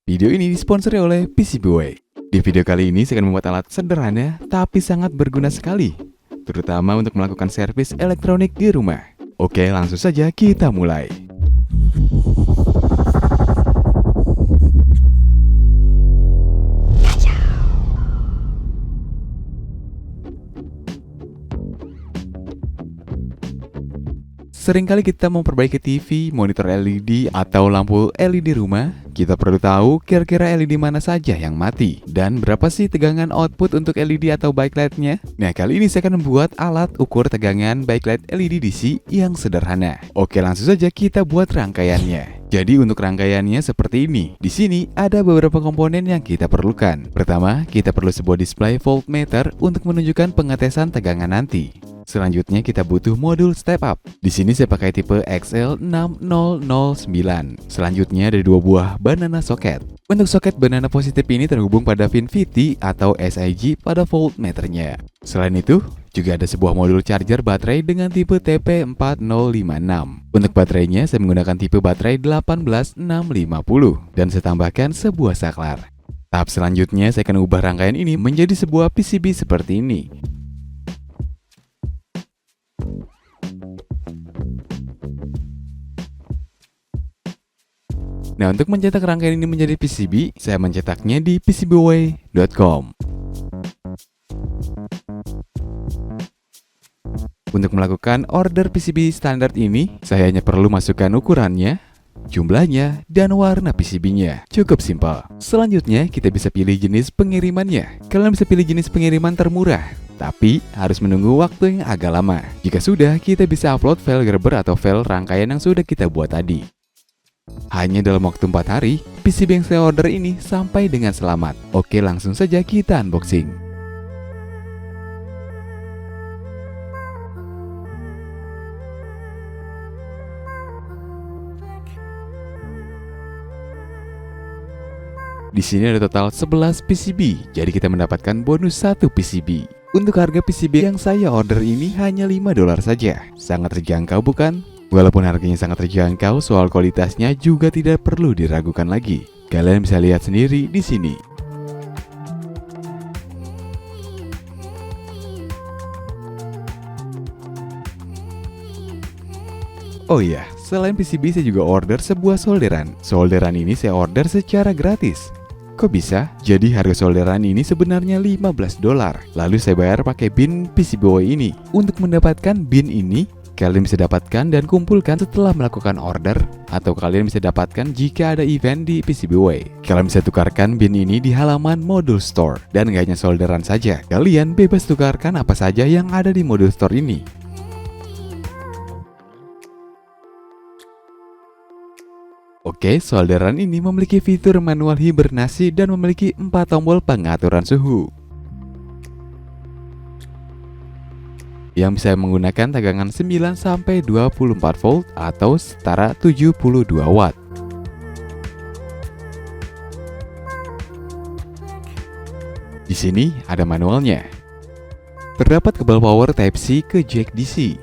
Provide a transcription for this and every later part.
Video ini disponsori oleh PCBWay. Di video kali ini saya akan membuat alat sederhana tapi sangat berguna sekali, terutama untuk melakukan servis elektronik di rumah. Oke, langsung saja kita mulai. Seringkali kita memperbaiki TV, monitor LED, atau lampu LED rumah, kita perlu tahu kira-kira LED mana saja yang mati dan berapa sih tegangan output untuk LED atau backlight-nya. Nah, kali ini saya akan membuat alat ukur tegangan backlight LED DC yang sederhana. Oke, langsung saja kita buat rangkaiannya. Jadi untuk rangkaiannya seperti ini. Di sini ada beberapa komponen yang kita perlukan. Pertama, kita perlu sebuah display voltmeter untuk menunjukkan pengetesan tegangan nanti. Selanjutnya kita butuh modul step up. Di sini saya pakai tipe XL6009. Selanjutnya ada dua buah banana socket. Untuk soket banana positif ini terhubung pada pin VT atau SIG pada voltmeternya. Selain itu, juga ada sebuah modul charger baterai dengan tipe TP4056. Untuk baterainya saya menggunakan tipe baterai 18650 dan saya tambahkan sebuah saklar. Tahap selanjutnya saya akan ubah rangkaian ini menjadi sebuah PCB seperti ini. Nah, untuk mencetak rangkaian ini menjadi PCB, saya mencetaknya di PCBWay.com. Untuk melakukan order PCB standar ini, saya hanya perlu masukkan ukurannya, jumlahnya, dan warna PCB-nya. Cukup simpel. Selanjutnya, kita bisa pilih jenis pengirimannya. Kalian bisa pilih jenis pengiriman termurah, tapi harus menunggu waktu yang agak lama. Jika sudah, kita bisa upload file Gerber atau file rangkaian yang sudah kita buat tadi. Hanya dalam waktu 4 hari, PCB yang saya order ini sampai dengan selamat. Oke, langsung saja kita unboxing. Di sini ada total 11 PCB, jadi kita mendapatkan bonus 1 PCB. Untuk harga PCB yang saya order ini hanya $5 saja. Sangat terjangkau bukan? Walaupun harganya sangat terjangkau, soal kualitasnya juga tidak perlu diragukan lagi. Kalian bisa lihat sendiri di sini. Oh iya, selain PCB saya juga order sebuah solderan. Solderan ini saya order secara gratis. Kok bisa? Jadi harga solderan ini sebenarnya $15. Lalu saya bayar pakai bin PCBWay ini. Untuk mendapatkan bin ini, kalian bisa dapatkan dan kumpulkan setelah melakukan order, atau kalian bisa dapatkan jika ada event di PCBWay. Kalian bisa tukarkan bin ini di halaman modul store. Dan gak hanya solderan saja, kalian bebas tukarkan apa saja yang ada di modul store ini. Oke, solderan ini memiliki fitur manual hibernasi dan memiliki 4 tombol pengaturan suhu yang bisa menggunakan tegangan 9-24 volt atau setara 72 watt. Di sini ada manualnya. Terdapat kabel power Type-C ke jack DC.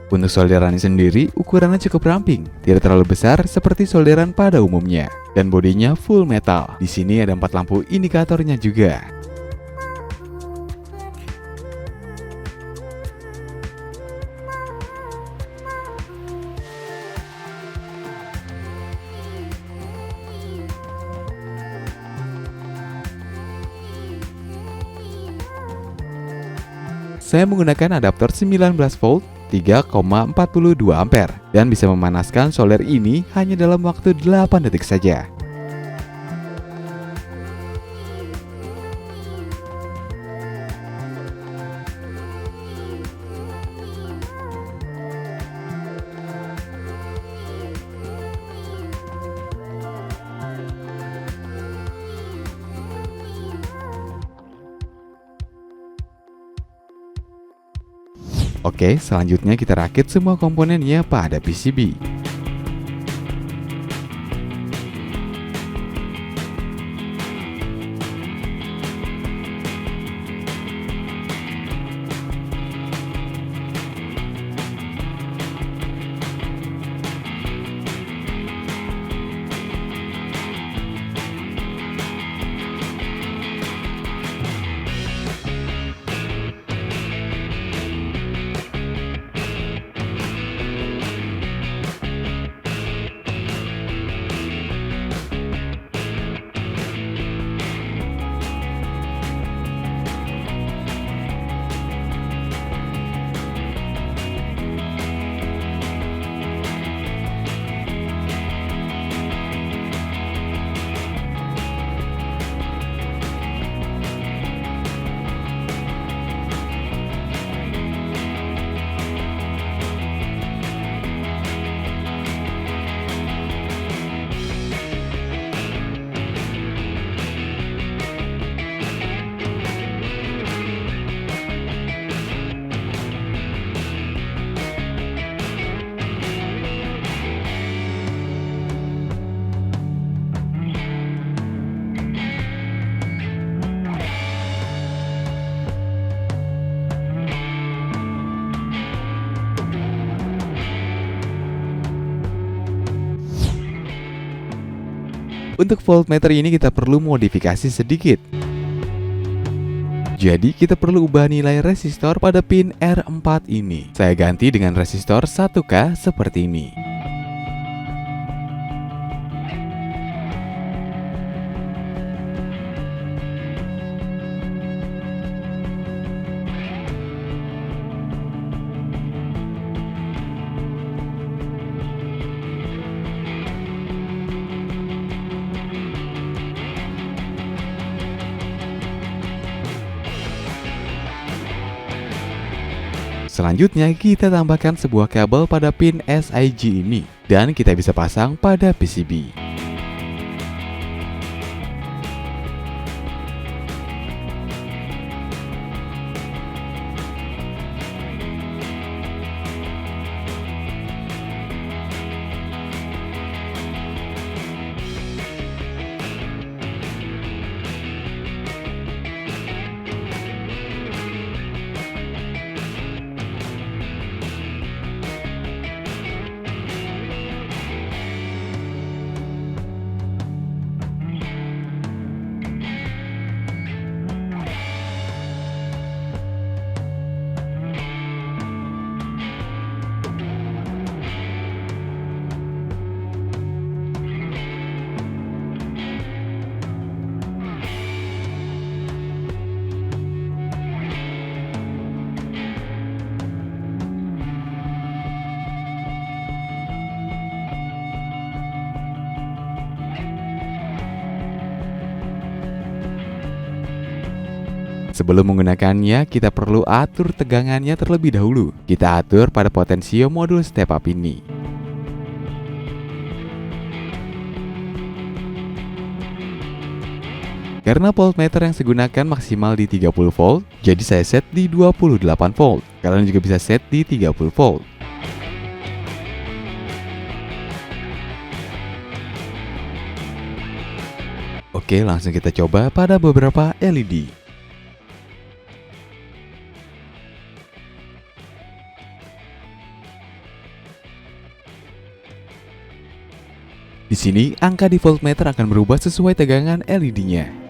Untuk solderan ini sendiri, ukurannya cukup ramping, tidak terlalu besar seperti solderan pada umumnya, dan bodinya full metal. Di sini ada 4 lampu indikatornya juga. Saya menggunakan adaptor 19 volt 3,42 ampere dan bisa memanaskan solder ini hanya dalam waktu 8 detik saja. Oke, selanjutnya kita rakit semua komponennya pada PCB. Untuk voltmeter ini kita perlu modifikasi sedikit. Jadi kita perlu ubah nilai resistor pada pin R4 ini. Saya ganti dengan resistor 1K seperti ini. Selanjutnya kita tambahkan sebuah kabel pada pin SIG ini dan kita bisa pasang pada PCB. Sebelum menggunakannya, kita perlu atur tegangannya terlebih dahulu. Kita atur pada potensio modul step up ini. Karena voltmeter yang saya gunakan maksimal di 30 volt, jadi saya set di 28 volt. Kalian juga bisa set di 30 volt. Oke, langsung kita coba pada beberapa LED. Di sini, angka di voltmeter akan berubah sesuai tegangan LED-nya.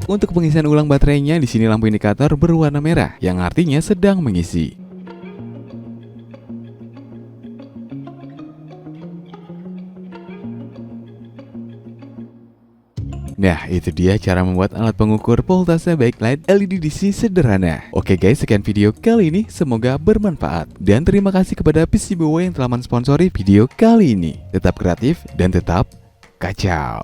Untuk pengisian ulang baterainya, di sini lampu indikator berwarna merah, yang artinya sedang mengisi. Nah, itu dia cara membuat alat pengukur voltase backlight LED DC sederhana. Oke guys, sekian video kali ini, semoga bermanfaat. Dan terima kasih kepada PCBWay yang telah mensponsori video kali ini. Tetap kreatif dan tetap kacau.